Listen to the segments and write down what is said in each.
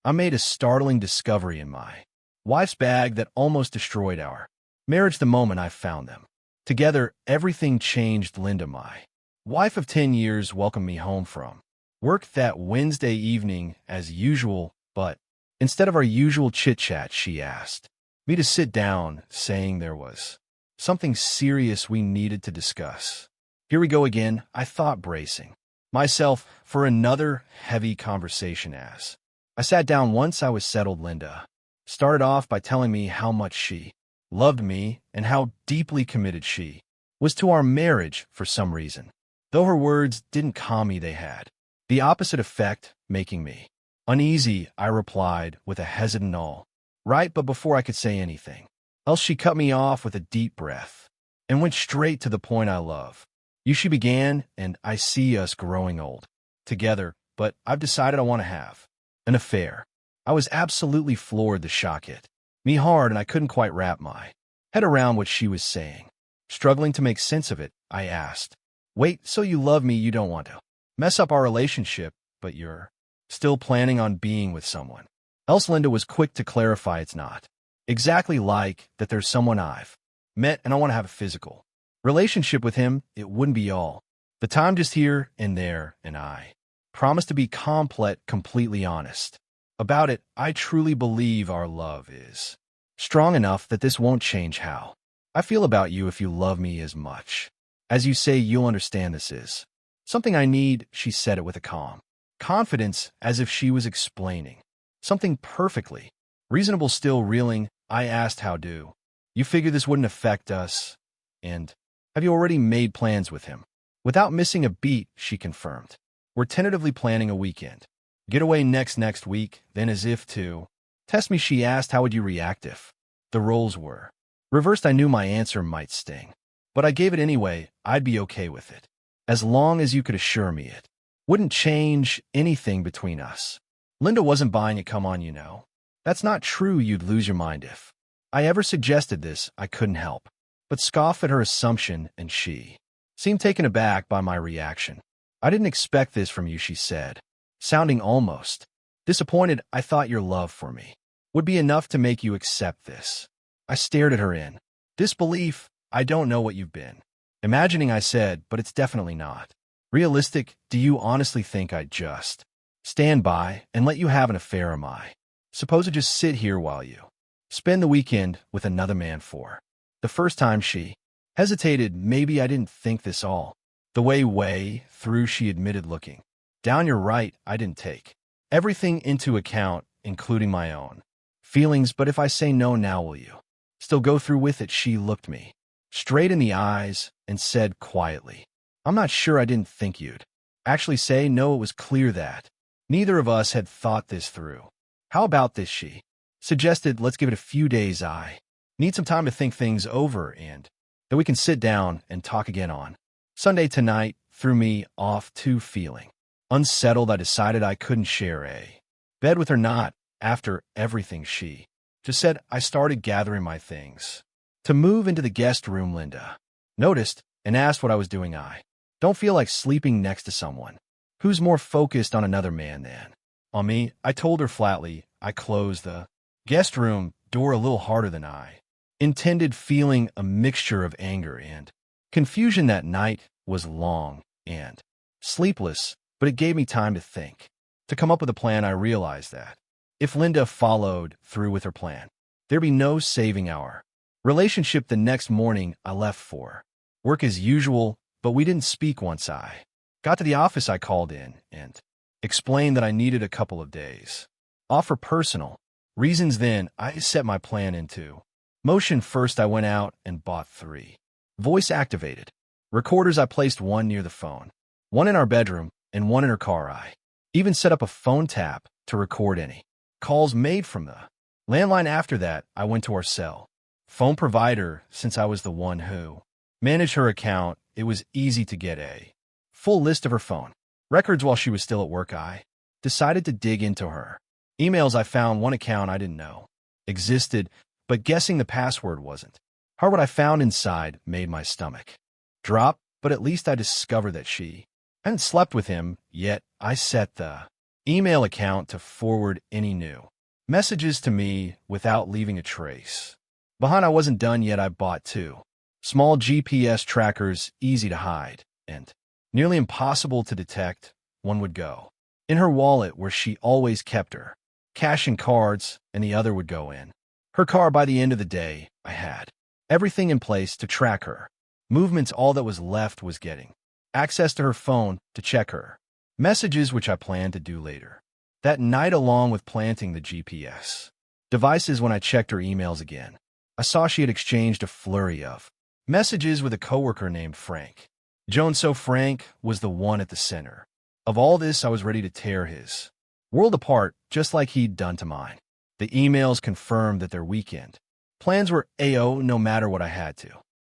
I made a startling discovery in my wife's bag that almost destroyed our marriage the moment I found them. Together, everything changed. Linda, my wife of 10 years, welcomed me home from work that Wednesday evening as usual, but instead of our usual chit-chat, she asked me to sit down, saying there was something serious we needed to discuss. Here we go again, I thought, bracing myself for another heavy conversation. As I sat down once I was settled, Linda started off by telling me how much she loved me and how deeply committed she was to our marriage. For some reason, though her words didn't calm me, they had the opposite effect, making me uneasy. I replied with a hesitant "all right," but before I could say anything else, she cut me off with a deep breath and went straight to the point. "I love you," she began, "and I see us growing old together, but I've decided I want to have an affair." I was absolutely floored. The shock hit me hard, and I couldn't quite wrap my head around what she was saying. Struggling to make sense of it, I asked, "Wait, so you love me, you don't want to mess up our relationship, but you're still planning on being with someone else?" Linda was quick to clarify, "It's not exactly like that. There's someone I've met, and I want to have a physical relationship with him. It wouldn't be all the time, just here and there, and I promise to be completely honest about it. I truly believe our love is strong enough that this won't change how I feel about you. If you love me as much as you say, you'll understand this is something I need." She said it with a calm confidence, as if she was explaining something perfectly reasonable. Still reeling, I asked, "How do you figure this wouldn't affect us? And have you already made plans with him?" Without missing a beat, she confirmed, "We're tentatively planning a weekend getaway next week." Then, as if to test me, she asked, "How would you react if the roles were reversed?" I knew my answer might sting, but I gave it anyway. I'd be okay with it, as long as you could assure me it wouldn't change anything between us. Linda wasn't buying it. "Come on, you know that's not true. You'd lose your mind if I ever suggested this." I couldn't help but scoff at her assumption, and she seemed taken aback by my reaction. "I didn't expect this from you," she said, sounding almost disappointed. "I thought your love for me would be enough to make you accept this." I stared at her in disbelief. "I don't know what you've been imagining," I said, "but it's definitely not realistic. Do you honestly think I'd just stand by and let you have an affair? Am I supposed to just sit here while you spend the weekend with another man?" For the first time, she hesitated. "Maybe I didn't think this all the way through," she admitted, looking down. "You're right. I didn't take everything into account, including my own feelings. But if I say no now, will you still go through with it?" She looked me straight in the eyes and said quietly, "I'm not sure. I didn't think you'd actually say no." It was clear that neither of us had thought this through. "How about this?" she suggested. "Let's give it a few days. I need some time to think things over, and then we can sit down and talk again on Sunday." Tonight threw me off too. Feeling unsettled, I decided I couldn't share a bed with her, not after everything she just said. I started gathering my things to move into the guest room. Linda noticed and asked what I was doing. "I don't feel like sleeping next to someone who's more focused on another man than on me," I told her flatly. I closed the guest room door a little harder than I intended, feeling a mixture of anger and confusion. That night was long and sleepless, but it gave me time to think, to come up with a plan. I realized that if Linda followed through with her plan, there'd be no saving our relationship. The next morning, I left for work as usual, but we didn't speak. Once I got to the office, I called in and explained that I needed a couple of days off for personal reasons. Then I set my plan into motion. First, I went out and bought 3 voice-activated recorders. I placed one near the phone, one in our bedroom, and one in her car. I even set up a phone tap to record any calls made from the landline. After that, I went to our cell phone provider. Since I was the one who managed her account, it was easy to get a full list of her phone records while she was still at work. I decided to dig into her emails. I found one account I didn't know existed, but guessing the password wasn't hard. What I found inside made my stomach drop, but at least I discovered that she hadn't slept with him yet. I set the email account to forward any new messages to me without leaving a trace. Behind I wasn't done yet, I bought two small GPS trackers, easy to hide, and nearly impossible to detect. One would go in her wallet where she always kept her cash and cards, and the other would go in her car. By the end of the day, I had everything in place to track her movements. All that was left was getting access to her phone to check her messages, which I planned to do later that night, along with planting the GPS devices. When I checked her emails again, I saw she had exchanged a flurry of messages with a coworker named Frank Jones. So Frank was the one at the center of all this. I was ready to tear his world apart, just like he'd done to mine. The emails confirmed that their weekend plans were AO no matter what I had to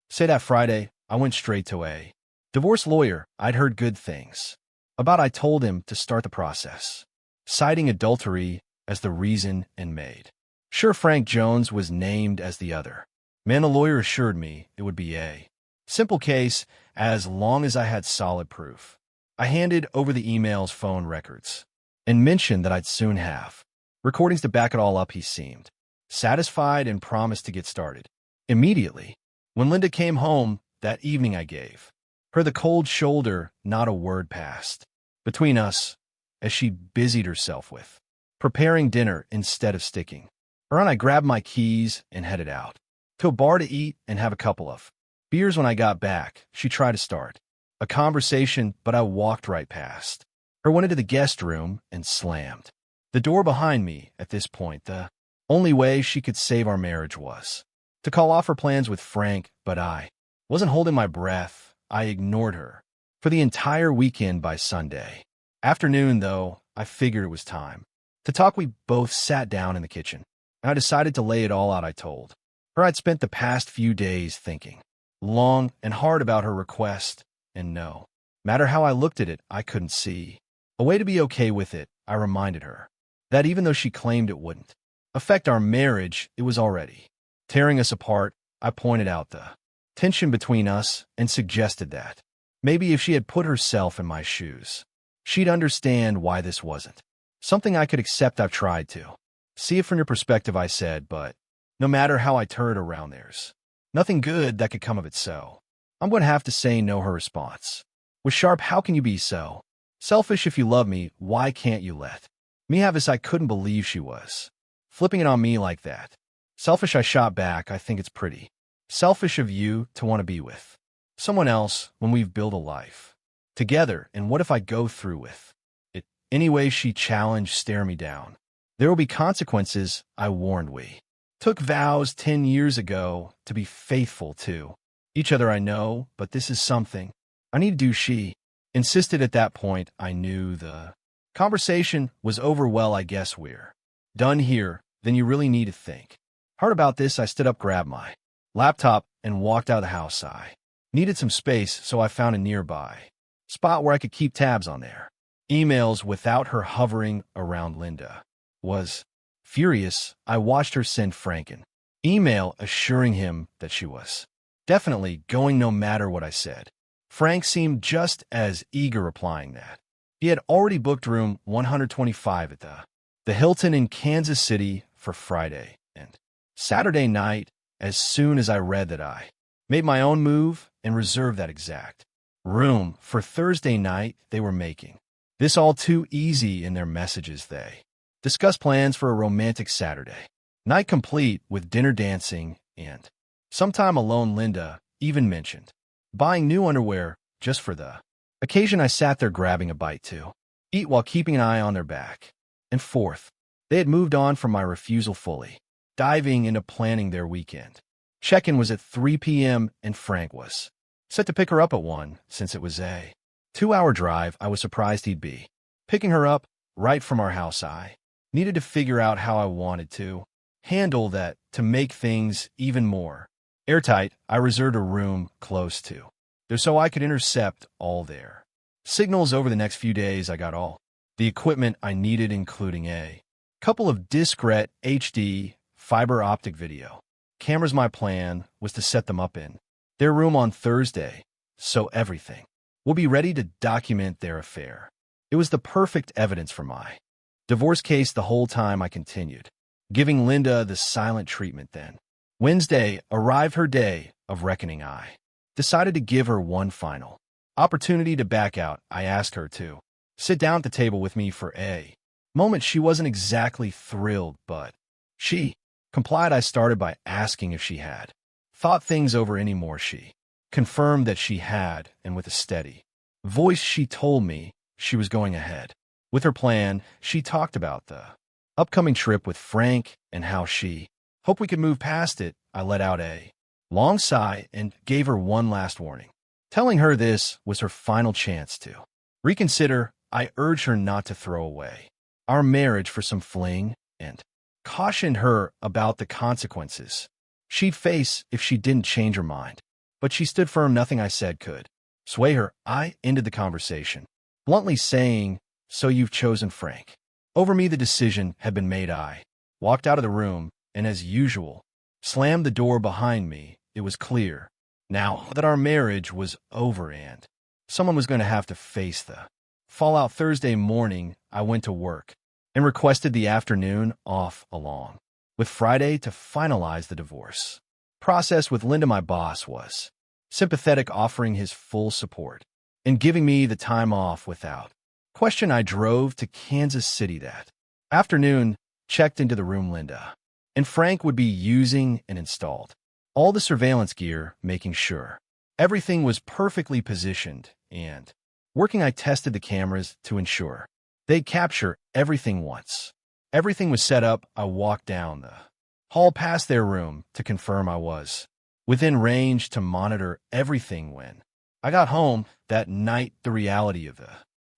say. That Friday, I went straight to a divorce lawyer I'd heard good things about. I told him to start the process, citing adultery as the reason, and made sure Frank Jones was named as the other man. The lawyer assured me it would be a simple case as long as I had solid proof. I handed over the email's phone records and mentioned that I'd soon have recordings to back it all up. He seemed satisfied and promised to get started immediately. When Linda came home that evening, I gave her the cold shoulder. Not a word passed between us as she busied herself with preparing dinner instead of sticking around. I grabbed my keys and headed out to a bar to eat and have a couple of beers. When I got back, she tried to start a conversation, but I walked right past her, went into the guest room, and slammed the door behind me. At this point, the only way she could save our marriage was to call off her plans with Frank, but I wasn't holding my breath. I ignored her for the entire weekend. By Sunday afternoon, though, I figured it was time to talk. We both sat down in the kitchen, and I decided to lay it all out. I told her I'd spent the past few days thinking long and hard about her request, and no matter how I looked at it, I couldn't see a way to be okay with it. I reminded her that even though she claimed it wouldn't affect our marriage, it was already tearing us apart. I pointed out the tension between us and suggested that maybe if she had put herself in my shoes, she'd understand why this wasn't something I could accept. I've tried to see it from your perspective, I said, but no matter how I turn it around, there's nothing good that could come of it. So I'm going to have to say no. Her response was sharp. How can you be so selfish? If you love me, why can't you let me have this? I couldn't believe she was flipping it on me like that. Selfish, I shot back. I think it's pretty selfish of you to want to be with someone else when we've built a life together. And what if I go through with it anyway? She challenged. Stare me down. There will be consequences. I warned. We took vows 10 years ago to be faithful to each other. I know, but this is something I need to do. She insisted. At that point, I knew the conversation was over. Well, I guess we're done here. Then you really need to think hard about this. I stood up, grabbed my laptop, and walked out of the house. I needed some space, so I found a nearby spot where I could keep tabs on their emails without her hovering around. Linda was furious. I watched her send Frank an email assuring him that she was definitely going no matter what I said. Frank seemed just as eager, replying that he had already booked room 125 at the Hilton in Kansas City for Friday and Saturday night. As soon as I read that, I made my own move and reserved that exact room for Thursday night. They were making this all too easy in their messages. They discussed plans for a romantic Saturday night, complete with dinner, dancing, and some time alone. Linda even mentioned buying new underwear just for the occasion. I sat there grabbing a bite to eat while keeping an eye on their back and forth. They had moved on from my refusal, fully diving into planning their weekend. Check-in was at 3 p.m. and Frank was set to pick her up at 1. Since it was a 2-hour drive, I was surprised he'd be picking her up right from our house. I needed to figure out how I wanted to handle that to make things even more airtight. I reserved a room close to there so I could intercept all their signals. Over the next few days, I got all the equipment I needed, including a couple of discrete HD fiber optic video cameras. My plan was to set them up in their room on Thursday, so everything will be ready to document their affair. It was the perfect evidence for my Divorce case the whole time I continued, giving Linda the silent treatment then. Wednesday arrived her day of reckoning. I decided to give her one final opportunity to back out. I asked her to sit down at the table with me for a moment. She wasn't exactly thrilled, but she complied. I started by asking if she had thought things over anymore. She confirmed that she had, and with a steady voice she told me she was going ahead with her plan. She talked about the upcoming trip with Frank and how she hoped we could move past it. I let out a long sigh and gave her one last warning, telling her this was her final chance to reconsider. I urged her not to throw away our marriage for some fling and cautioned her about the consequences she'd face if she didn't change her mind. But she stood firm. Nothing I said could sway her. I ended the conversation, bluntly saying, "So you've chosen Frank over me." The decision had been made. I walked out of the room and, as usual, slammed the door behind me. It was clear now that our marriage was over and someone was going to have to face the fallout. Thursday morning, I went to work and requested the afternoon off along with Friday to finalize the divorce process with Linda. My boss was sympathetic, offering his full support and giving me the time off without question. I drove to Kansas City that afternoon, checked into the room Linda and Frank would be using, and installed all the surveillance gear, making sure everything was perfectly positioned and working. I tested the cameras to ensure they'd capture everything. Once everything was set up, I walked down the hall past their room to confirm I was within range to monitor everything. When I got home that night, the reality of the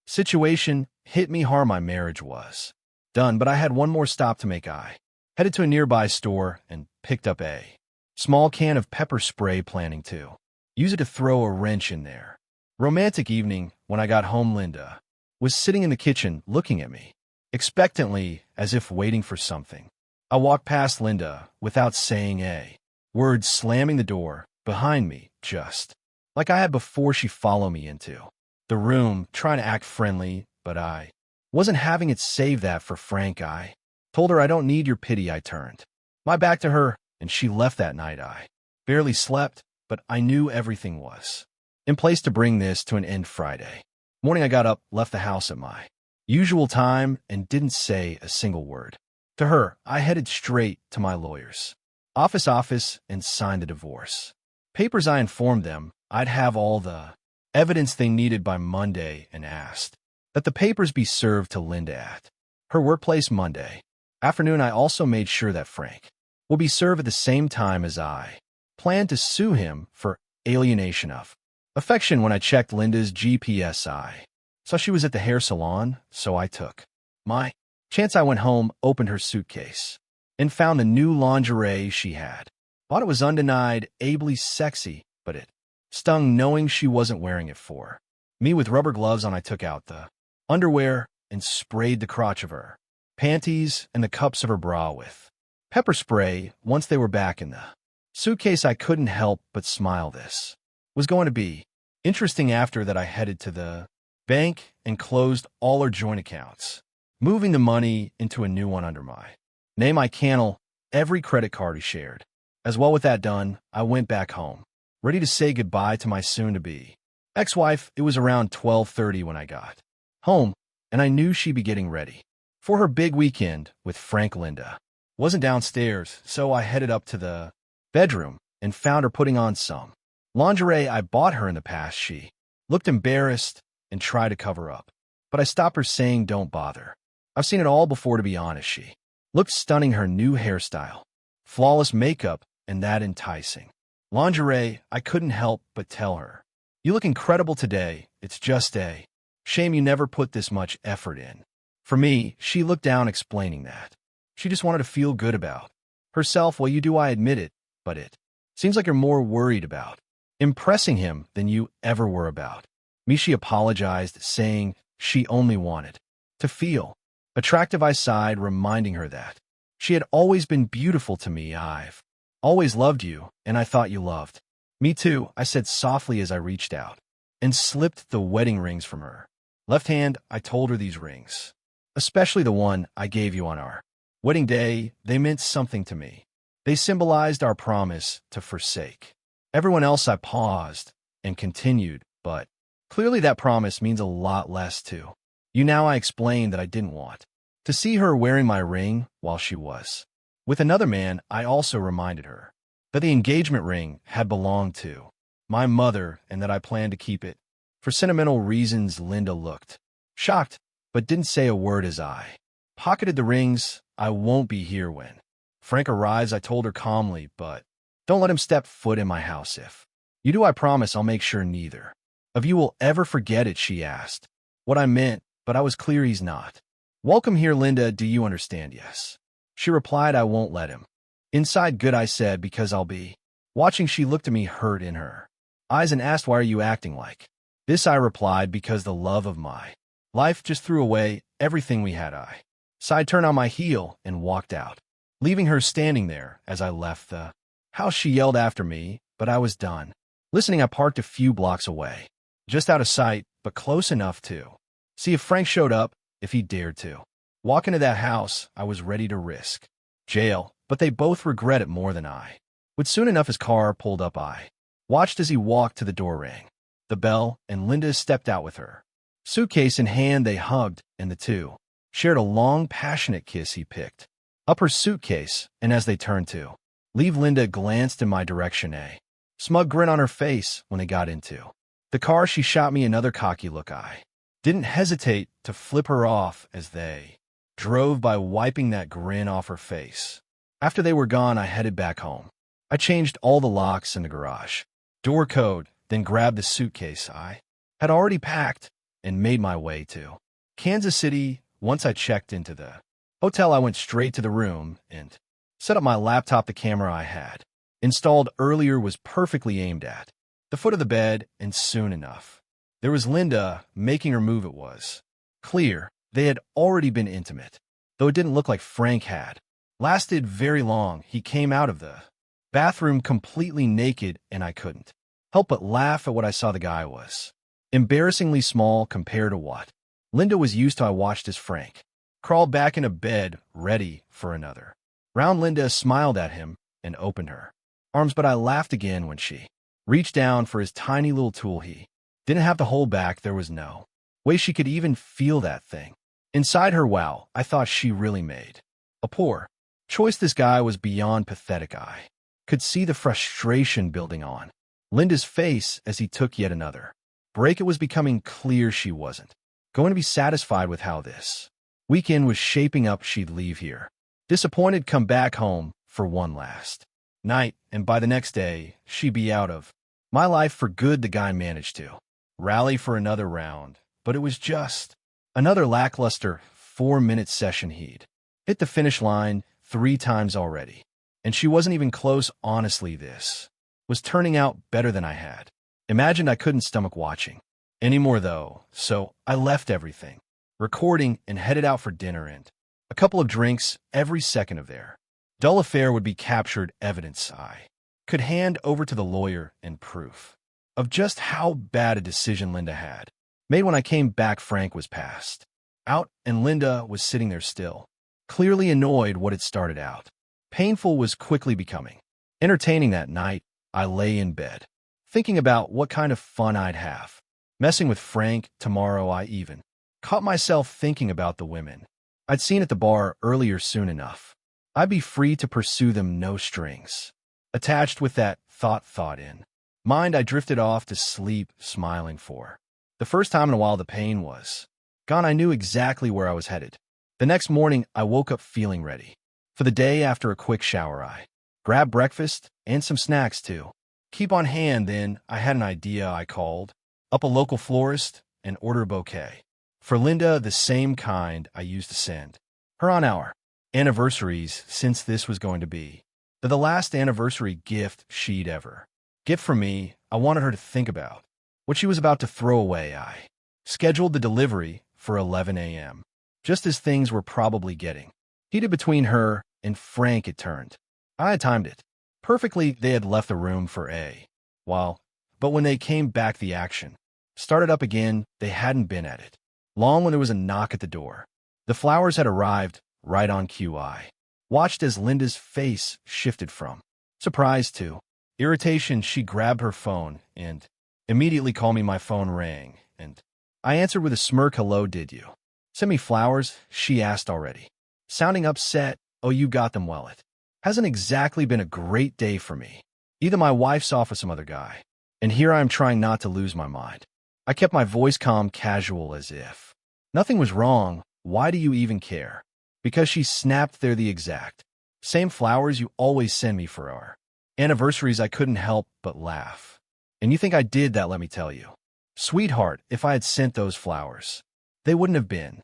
situation hit me hard. My marriage was done, but I had one more stop to make. I headed to a nearby store and picked up a small can of pepper spray, planning to use it to throw a wrench in their romantic evening. When I got home, Linda was sitting in the kitchen looking at me expectantly, as if waiting for something. I walked past Linda without saying a word, slamming the door behind me just like I had before. She followed me into the room, trying to act friendly, but I wasn't having it. Save that for Frank, I told her. I don't need your pity. I turned my back to her, and she left. That night, I barely slept, but I knew everything was in place to bring this to an end. Friday morning, I got up, left the house at my usual time, and didn't say a single word to her. I headed straight to my lawyer's office and signed the divorce papers. I informed them I'd have all the evidence they needed by Monday and asked that the papers be served to Linda at her workplace Monday afternoon. I also made sure that Frank will be served at the same time, as I planned to sue him for alienation of affection. When I checked Linda's GPS, I saw she was at the hair salon, so I took my chance. I went home, opened her suitcase, and found the new lingerie she had bought. It was undeniably sexy, but it stung knowing she wasn't wearing it for me. With rubber gloves on, I took out the underwear and sprayed the crotch of her panties and the cups of her bra with pepper spray. Once they were back in the suitcase, I couldn't help but smile. This was going to be interesting. After that, I headed to the bank and closed all our joint accounts, moving the money into a new one under my name. I canceled every credit card we shared. As well, with that done, I went back home, ready to say goodbye to my soon-to-be ex-wife. It was around 12:30 when I got home, and I knew she'd be getting ready for her big weekend with Frank. Linda wasn't downstairs, so I headed up to the bedroom and found her putting on some lingerie I bought her in the past. She looked embarrassed and tried to cover up, but I stopped her, saying, "Don't bother. I've seen it all before." To be honest, she looked stunning. Her new hairstyle, flawless makeup, and that enticing lingerie. I couldn't help but tell her, "You look incredible today. It's just a shame you never put this much effort in for me." She looked down, explaining that she just wanted to feel good about herself. "Well, you do, I admit it, but it seems like you're more worried about impressing him than you ever were about me." She apologized, saying she only wanted to feel attractive. I sighed, reminding her that she had always been beautiful to me. "I've always loved you, and I thought you loved me too," I said softly as I reached out and slipped the wedding rings from her left hand. I told her these rings especially the one I gave you on our wedding day. They meant something to me. They symbolized our promise to forsake everyone else. I paused and continued, but clearly that promise means a lot less to you now. I explained that I didn't want to see her wearing my ring while she was with another man. I also reminded her that the engagement ring had belonged to my mother and that I planned to keep it for sentimental reasons. Linda looked shocked, but didn't say a word as I pocketed the rings. I won't be here when Frank arrives, I told her calmly, but don't let him step foot in my house. If you do, I promise I'll make sure neither of you will ever forget it. She asked what I meant, but I was clear he's not welcome here. Linda, do you understand? Yes, she replied. I won't let him inside. Good, I said, because I'll be watching. She looked at me, hurt in her eyes, and asked, why are you acting like this? I replied, because the love of my life just threw away everything we had. I sighed, turned on my heel, and walked out, leaving her standing there. As I left the house, she yelled after me, but I was done listening. I parked a few blocks away, just out of sight, but close enough to see if Frank showed up. If he dared to walk into that house, I was ready to risk jail, but they both regret it more than I would. Soon enough, his car pulled up. I watched as he walked to the door, rang the bell, and Linda stepped out with her suitcase in hand. They hugged, and the two shared a long, passionate kiss. He picked up her suitcase, and as they turned to leave, Linda glanced in my direction, a smug grin on her face. When they got into the car, she shot me another cocky look. I didn't hesitate to flip her off as they drove by, wiping that grin off her face. After they were gone, I headed back home. I changed all the locks in the garage door code, then grabbed the suitcase I had already packed and made my way to Kansas City. Once I checked into the hotel, I went straight to the room and set up my laptop. The camera I had installed earlier was perfectly aimed at the foot of the bed, and soon enough, there was Linda making her move. It was clear they had already been intimate, though it didn't look like Frank had lasted very long. He came out of the bathroom completely naked, and I couldn't help but laugh at what I saw. The guy was embarrassingly small compared to what Linda was used to. I watched as Frank crawled back into bed, ready for another round. Linda smiled at him and opened her arms, but I laughed again when she reached down for his tiny little tool. He didn't have to hold back. There was no way she could even feel that thing inside her. Wow, I thought she really made a poor choice. This guy was beyond pathetic. I could see the frustration building on Linda's face as he took yet another break. It was becoming clear she wasn't going to be satisfied with how this weekend was shaping up. She'd leave here disappointed, come back home for one last night, and by the next day, she'd be out of my life for good. The guy managed to rally for another round, but it was just another lackluster 4-minute session. He'd hit the finish line 3 times already, and she wasn't even close. Honestly, this was turning out better than I had imagined. I couldn't stomach watching anymore, though, so I left everything recording and headed out for dinner and a couple of drinks. Every second of their dull affair would be captured evidence I could hand over to the lawyer, and proof of just how bad a decision Linda had made. When I came back, Frank was passed out, and Linda was sitting there still, clearly annoyed. What had started out painful was quickly becoming entertaining. That night, I lay in bed, thinking about what kind of fun I'd have messing with Frank tomorrow. I even caught myself thinking about the women I'd seen at the bar earlier. Soon enough, I'd be free to pursue them, no strings attached. With that thought in mind, I drifted off to sleep, smiling for the first time in a while. The pain was gone. I knew exactly where I was headed. The next morning, I woke up feeling ready for the day. After a quick shower, I grabbed breakfast and some snacks to keep on hand. Then I had an idea. I called up a local florist and ordered a bouquet for Linda, the same kind I used to send her on our anniversaries, since this was going to be the last anniversary gift she'd ever get from me. I wanted her to think about what she was about to throw away. I scheduled the delivery for 11 a.m., just as things were probably getting heated between her and Frank. It turned I had timed it perfectly. They had left the room for a while, but when they came back, the action started up again. They hadn't been at it long when there was a knock at the door. The flowers had arrived right on cue. I watched as Linda's face shifted from surprise to irritation. She grabbed her phone and immediately called me. My phone rang, and I answered with a smirk. Hello, did you send me flowers? She asked, already sounding upset. Oh, you got them? Well, it hasn't exactly been a great day for me. Either my wife's off with some other guy, and here I am trying not to lose my mind. I kept my voice calm, casual, as if nothing was wrong. Why do you even care? Because she snapped. They're the exact same flowers you always send me for our anniversaries. I couldn't help but laugh. And you think I did that? Let me tell you, sweetheart, if I had sent those flowers, they wouldn't have been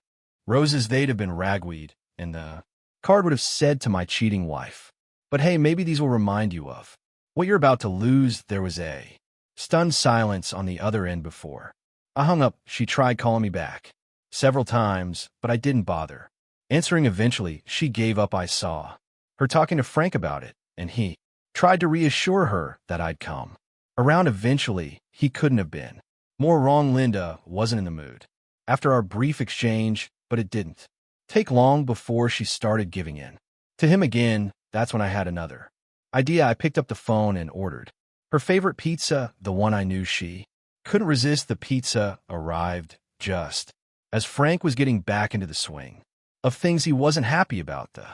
roses. They'd have been ragweed, and the card would have said, to my cheating wife. But hey, maybe these will remind you of what you're about to lose. There was a stunned silence on the other end before I hung up. She tried calling me back several times, but I didn't bother answering. Eventually, she gave up. I saw her talking to Frank about it, and he tried to reassure her that I'd come around eventually. He couldn't have been more wrong. Linda wasn't in the mood after our brief exchange, but it didn't take long before she started giving in to him again. That's when I had another idea. I picked up the phone and ordered her favorite pizza, the one I knew she couldn't resist. The pizza arrived just as Frank was getting back into the swing of things. He wasn't happy about the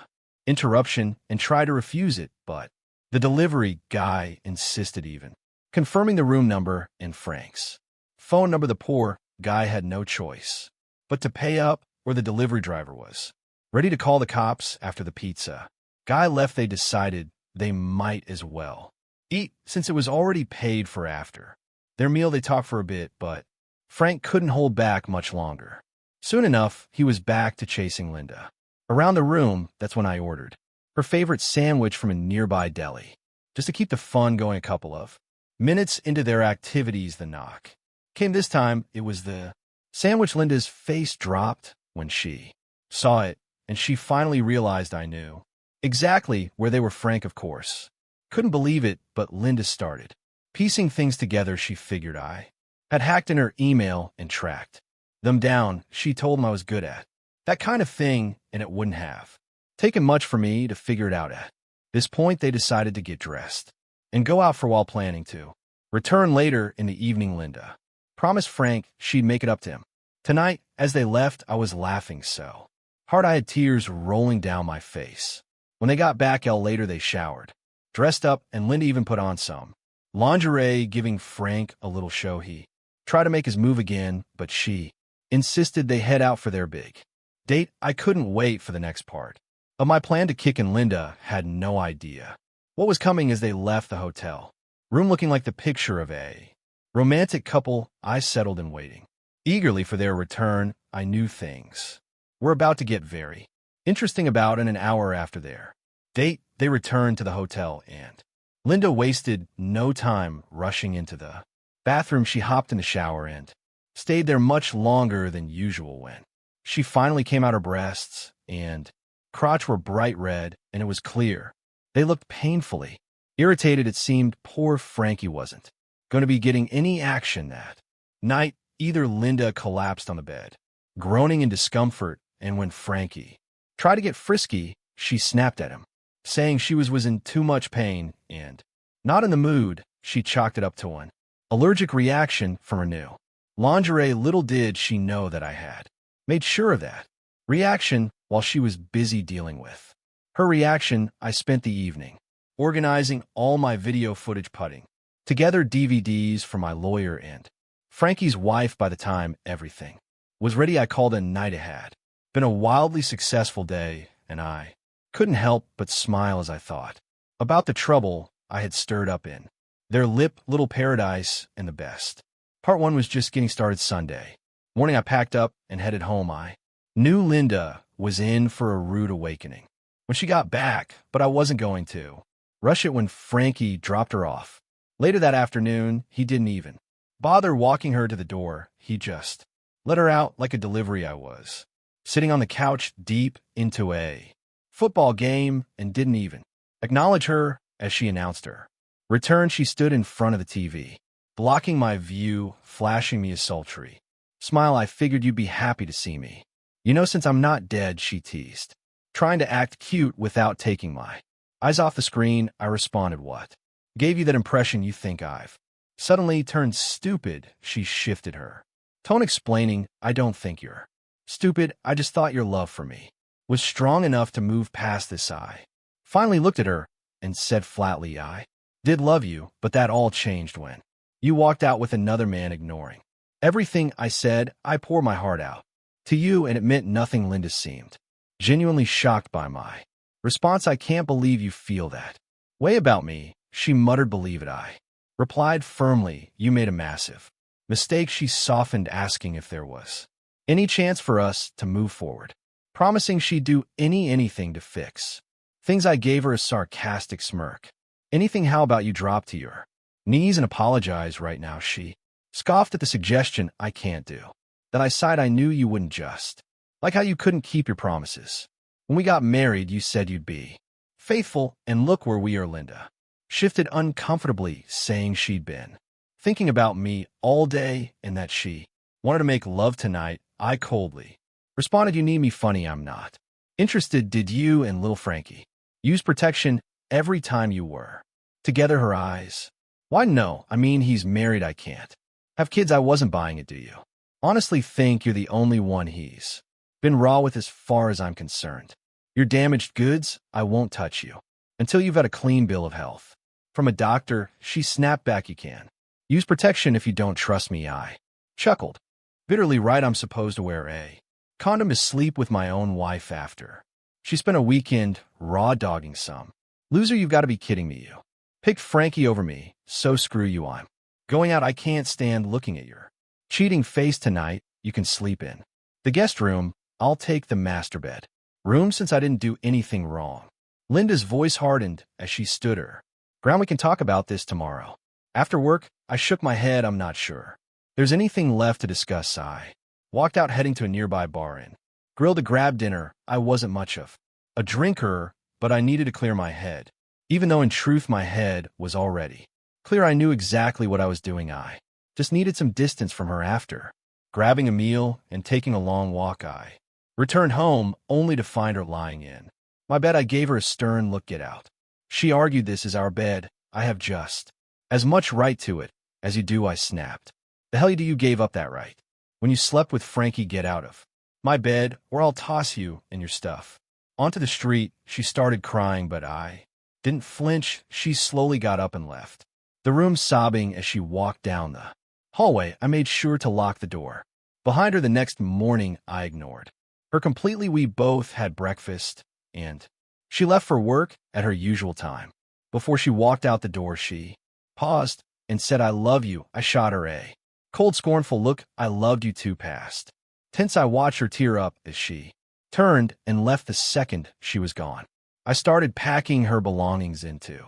interruption and tried to refuse it, but the delivery guy insisted, even confirming the room number and Frank's phone number. The poor guy had no choice but to pay up, or the delivery driver was ready to call the cops. After the pizza guy left, they decided they might as well eat, since it was already paid for. After their meal, they talked for a bit, but Frank couldn't hold back much longer. Soon enough, he was back to chasing Linda around the room. That's when I ordered her favorite sandwich from a nearby deli, just to keep the fun going. A couple of minutes into their activities, the knock came. This time, it was the sandwich. Linda's face dropped when she saw it, and she finally realized I knew exactly where they were. Frank, of course, couldn't believe it, but Linda started piecing things together. She figured I had hacked in her email and tracked them down. She told him I was good at that kind of thing, and it wouldn't have taken much for me to figure it out. At this point, they decided to get dressed and go out for a while, planning to return later in the evening. Linda promised Frank she'd make it up to him tonight. As they left, I was laughing so hard I had tears rolling down my face. When they got back later, they showered, dressed up, and Linda even put on some lingerie, giving Frank a little show. He tried to make his move again, but she insisted they head out for their big date. I couldn't wait for the next part of my plan to kick, and Linda had no idea what was coming. As they left the hotel room looking like the picture of a romantic couple, I settled in, waiting eagerly for their return. I knew things were about to get very interesting. About an hour after their date, they returned to the hotel, and Linda wasted no time rushing into the bathroom. She hopped in the shower and stayed there much longer than usual. When she finally came out, her breasts and crotch were bright red, and it was clear they looked painfully irritated. It seemed poor Frankie wasn't going to be getting any action that night either. Linda collapsed on the bed, groaning in discomfort, and when Frankie tried to get frisky, she snapped at him, saying she was in too much pain and not in the mood. She chalked it up to an allergic reaction from her new lingerie. Little did she know that I had made sure of that reaction while she was busy dealing with her reaction. I spent the evening organizing all my video footage, putting together DVDs for my lawyer and Frankie's wife. By the time everything was ready, I called a night. It had been a wildly successful day, and I couldn't help but smile as I thought about the trouble I had stirred up in their little paradise. And the best part one was just getting started. Sunday morning, I packed up and headed home. I knew Linda was in for a rude awakening when she got back, but I wasn't going to rush it. When Frankie dropped her off later that afternoon, he didn't even bother walking her to the door. He just let her out like a delivery. I was sitting on the couch deep into a football game and didn't even acknowledge her as she announced her return. She stood in front of the TV, blocking my view, flashing me a sultry smile. I figured you'd be happy to see me Since I'm not dead, she teased, trying to act cute without taking my eyes off the screen. I responded, what gave you that impression you think I've suddenly turned stupid? She shifted her tone, explaining, I don't think you're stupid. I just thought your love for me was strong enough to move past this. I finally looked at her and said flatly, I did love you, but that all changed when you walked out with another man. Ignoring everything I said, I poured my heart out to you, and it meant nothing. Linda seemed genuinely shocked by my response. I can't believe you feel that way about me, she muttered. Believe it, I replied firmly. You made a massive mistake. She softened, asking if there was any chance for us to move forward, promising she'd do anything to fix things. I gave her a sarcastic smirk. Anything? How about you drop to your knees and apologize right now? She scoffed at the suggestion. I can't do that, I sighed. I knew you wouldn't, just like how you couldn't keep your promises. When we got married, you said you'd be faithful, and look where we are. Linda shifted uncomfortably, saying she'd been thinking about me all day and that she wanted to make love tonight. I coldly responded, you need me funny? I'm not interested. Did you and little Frankie use protection every time you were together? Her eyes, why no, I mean, he's married. I can't have kids. I wasn't buying it. Do you honestly think you're the only one he's been raw with? As far as I'm concerned, you're damaged goods. I won't touch you until you've had a clean bill of health from a doctor. She snapped back, you can use protection if you don't trust me. I chuckled bitterly. Right, I'm supposed to wear a condom to sleep with my own wife after she spent a weekend raw dogging some loser? You've got to be kidding me. You picked Frankie over me, so screw you. I'm going out. I can't stand looking at your cheating face tonight. You can sleep in the guest room. I'll take the master bed room since I didn't do anything wrong. Linda's voice hardened as she stood her ground. We can talk about this tomorrow after work. I shook my head. I'm not sure there's anything left to discuss. I walked out, heading to a nearby bar and grilled to grab dinner. I wasn't much of a drinker, but I needed to clear my head. Even though in truth my head was already clear, I knew exactly what I was doing. I just needed some distance from her. After grabbing a meal and taking a long walk, I returned home only to find her lying in my bed. I gave her a stern look. Get out, she argued. This is our bed. I have just as much right to it as you do. I snapped. The hell do you gave up that right when you slept with Frankie? Get out of my bed or I'll toss you and your stuff onto the street. She started crying, but I didn't flinch. She slowly got up and left the room, sobbing as she walked down the hallway. I made sure to lock the door behind her. The next morning, I ignored her completely. We both had breakfast, and she left for work at her usual time. Before she walked out the door, she paused and said, I love you. I shot her a cold, scornful look. I loved you too. Past tense. I watched her tear up as she turned and left. The second she was gone, I started packing her belongings into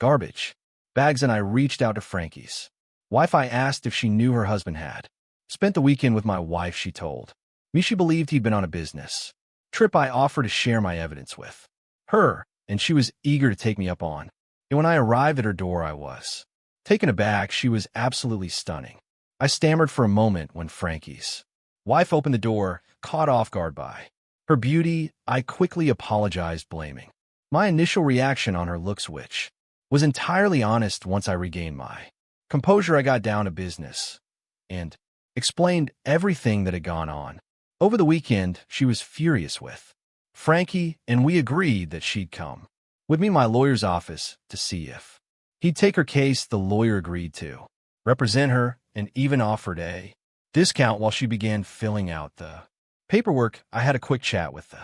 garbage bags, and I reached out to Frankie's wife. I asked if she knew her husband had spent the weekend with my wife. She told me she believed he'd been on a business trip. I offered to share my evidence with her, and she was eager to take me up on it. When I arrived at her door, I was taken aback. She was absolutely stunning. I stammered for a moment when Frankie's wife opened the door, caught off guard by her beauty. I quickly apologized, blaming my initial reaction on her looks, which was entirely honest. Once I regained my composure, I got down to business and explained everything that had gone on over the weekend. She was furious with Frankie, and we agreed that she'd come with me to my lawyer's office to see if he'd take her case. The lawyer agreed to represent her and even offered a discount while she began filling out the paperwork. I had a quick chat with the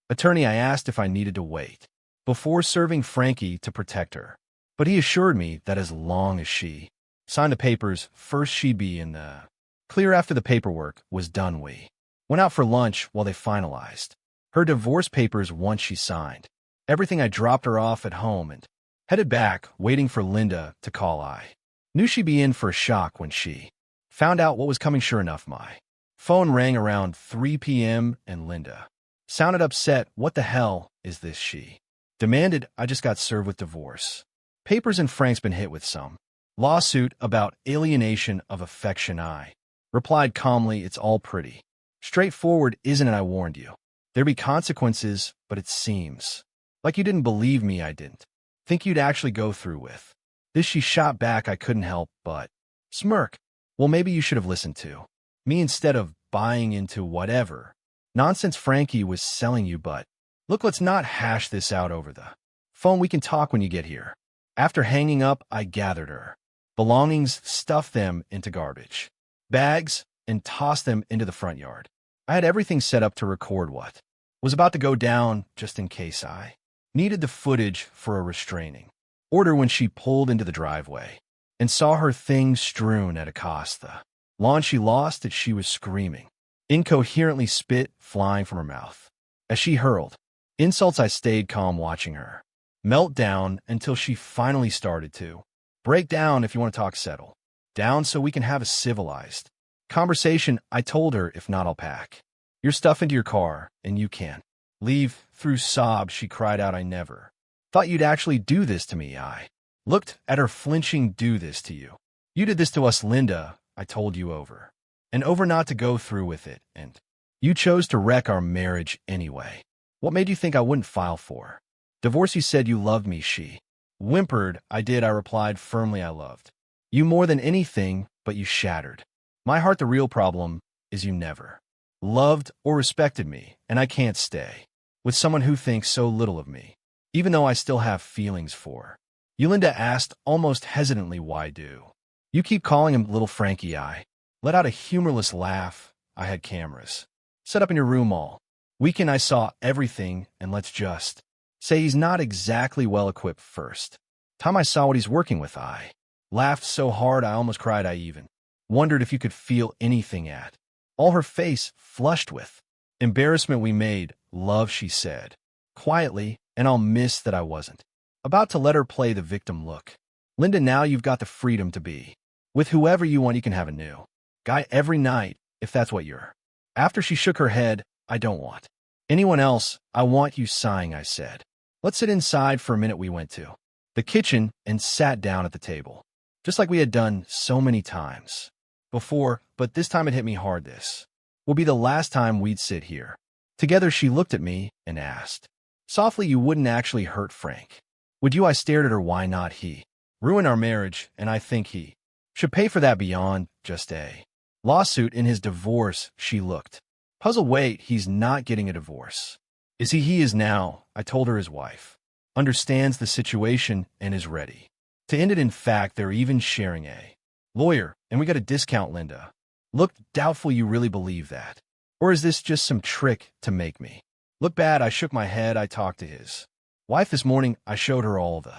attorney. I asked if I needed to wait before serving Frankie to protect her, but he assured me that as long as she signed the papers first, she'd be in the clear. After the paperwork was done, we went out for lunch while they finalized her divorce papers. Once she signed everything, I dropped her off at home and headed back, waiting for Linda to call. I knew she'd be in for a shock when she found out what was coming. Sure enough, my phone rang around 3 p.m. and Linda sounded upset. What the hell is this? She demanded. I just got served with divorce papers, and Frank's been hit with some lawsuit about alienation of affection. I replied calmly, it's all pretty Straightforward, isn't it? I warned you. There'd be consequences, but it seems like you didn't believe me. I didn't think you'd actually go through with this. She shot back. I couldn't help but smirk. Well, maybe you should have listened to me instead of buying into whatever nonsense Frankie was selling you. But look, let's not hash this out over the phone. We can talk when you get here. After hanging up, I gathered her belongings, stuffed them into garbage bags, and tossed them into the front yard. I had everything set up to record what was about to go down, just in case I needed the footage for a restraining order. When she pulled into the driveway and saw her things strewn at across the lawn, she lost it. She was screaming incoherently, spit flying from her mouth as she hurled insults. I stayed calm, watching her melt down until she finally started to break down. If you want to talk, settle down so we can have a civilized conversation, I told her. If not, I'll pack your stuff into your car and you can leave. Through sobs, she cried out, I never thought you'd actually do this to me. I looked at her, flinching. Do this to you? You did this to us, Linda. I told you over and over not to go through with it, and you chose to wreck our marriage anyway. What made you think I wouldn't file for divorce? You said you loved me, she whimpered. I did, I replied firmly. I loved you more than anything, but you shattered my heart. The real problem is you never loved or respected me, and I can't stay with someone who thinks so little of me, even though I still have feelings for you. Linda asked almost hesitantly, why do you keep calling him little Frankie? I let out a humorless laugh. I had cameras set up in your room all weekend. I saw everything, and let's just say he's not exactly well equipped. First time I saw what he's working with, I laughed so hard I almost cried. I even wondered if you could feel anything at all. Her face flushed with embarrassment. We made love, she said quietly, and I'll miss that I wasn't about to let her play the victim. Look, Linda, now you've got the freedom to be with whoever you want. You can have a new guy every night if that's what you're after. She shook her head. I don't want anyone else. I want you. Sighing, I said, let's sit inside for a minute. We went to the kitchen and sat down at the table, just like we had done so many times before, but this time it hit me hard. This will be the last time we'd sit here together. She looked at me and asked softly, you wouldn't actually hurt Frank, would you? I stared at her. Why not? He ruined our marriage, and I think he should pay for that beyond just a lawsuit in his divorce. She looked puzzled. Wait, he's not getting a divorce, is he? He is now. I told her his wife understands the situation and is ready to end it. In fact, they're even sharing a lawyer, and we got a discount. Linda looked doubtful. You really believe that? Or is this just some trick to make me look bad? I shook my head. I talked to his wife this morning. I showed her all the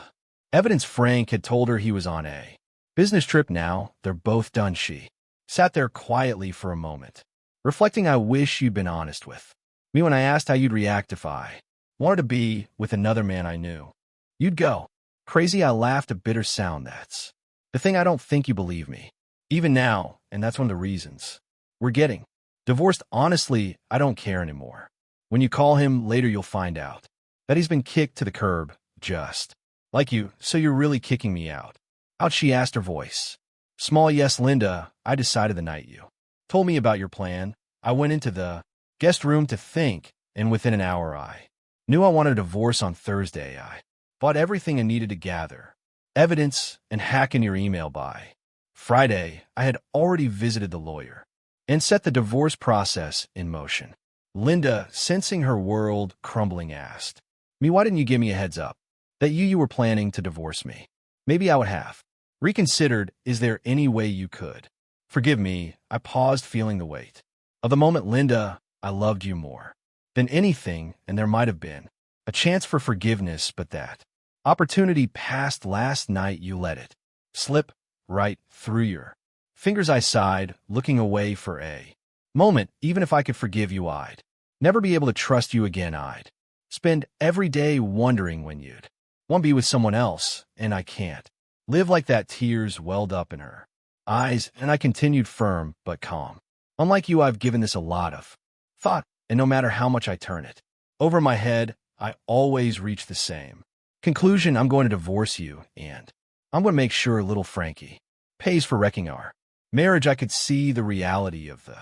evidence. Frank had told her he was on a business trip. Now they're both done. She sat there quietly for a moment, reflecting. I wish you'd been honest with me when I asked how you'd react if I wanted to be with another man. I knew you'd go crazy. I laughed, a bitter sound. That's the thing. I don't think you believe me even now, and that's one of the reasons we're getting divorced. Honestly, I don't care anymore. When you call him later, you'll find out that he's been kicked to the curb, just like you. So you're really kicking me out? Out, she asked, her voice small. Yes, Linda, I decided the night you told me about your plan. I went into the guest room to think, and within an hour I knew I wanted a divorce. On Thursday, I bought everything I needed to gather evidence and hack in your email. By Friday, I had already visited the lawyer and set the divorce process in motion. Linda, sensing her world crumbling, asked me, why didn't you give me a heads up that you were planning to divorce me? Maybe I would have reconsidered. Is there any way you could forgive me? I paused, feeling the weight of the moment. Linda, I loved you more than anything, and there might have been a chance for forgiveness, but that opportunity passed last night. You let it slip right through your fingers. I sighed, looking away for a moment. Even if I could forgive you, I'd never be able to trust you again. I'd spend every day wondering when you'd want to be with someone else, and I can't live like that. Tears welled up in her eyes, and I continued, firm but calm. Unlike you, I've given this a lot of thought, and no matter how much I turn it over my head, I always reach the same conclusion. I'm going to divorce you, and I'm going to make sure little Frankie pays for wrecking our marriage. I could see the reality of the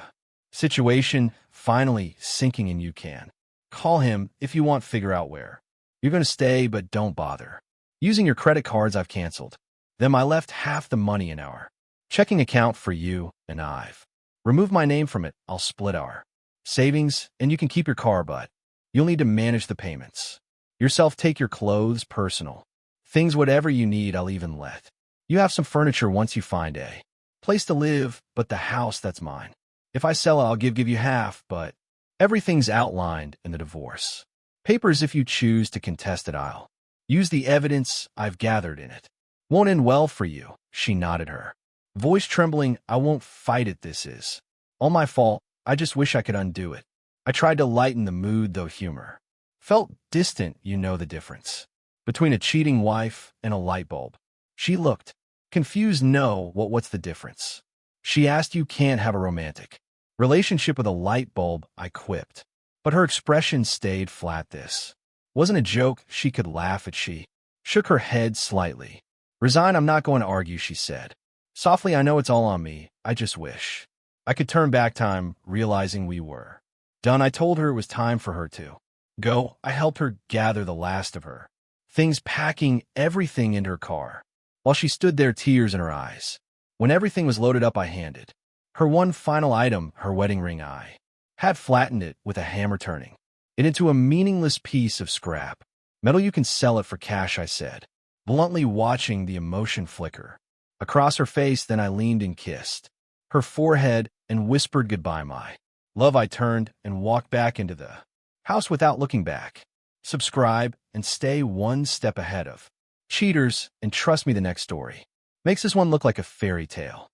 Situation finally sinking in. You can call him if you want, figure out where you're going to stay, but don't bother using your credit cards. I've canceled them. I left half the money in our checking account for you, and I've removed my name from it. I'll split our savings, and you can keep your car, but you'll need to manage the payments yourself. Take your clothes, personal things, whatever you need. I'll even let you have some furniture once you find a place to live, but the house, that's mine. If I sell it, I'll give you half, but everything's outlined in the divorce papers. If you choose to contest it, I'll use the evidence I've gathered in it. Won't end well for you. She nodded, her voice trembling. I won't fight it. This is all my fault. I just wish I could undo it. I tried to lighten the mood, though humor felt distant. You know the difference between a cheating wife and a light bulb. She looked confused. No, what's the difference? She asked. You can't have a romantic relationship with a light bulb, I quipped. But her expression stayed flat. This wasn't a joke. She could laugh at. She shook her head slightly. Resign. I'm not going to argue, she said softly. I know it's all on me. I just wish I could turn back time. Realizing we were done, I told her it was time for her to go. I helped her gather the last of her things, packing everything into her car. While she stood there, tears in her eyes, when everything was loaded up, I handed her one final item, her wedding ring. I had flattened it with a hammer, turning it into a meaningless piece of scrap metal. You can sell it for cash, I said, bluntly, watching the emotion flicker across her face. Then I leaned and kissed her forehead and whispered, goodbye, my love. I turned and walked back into the house without looking back. Subscribe and stay one step ahead of cheaters, and trust me, the next story makes this one look like a fairy tale.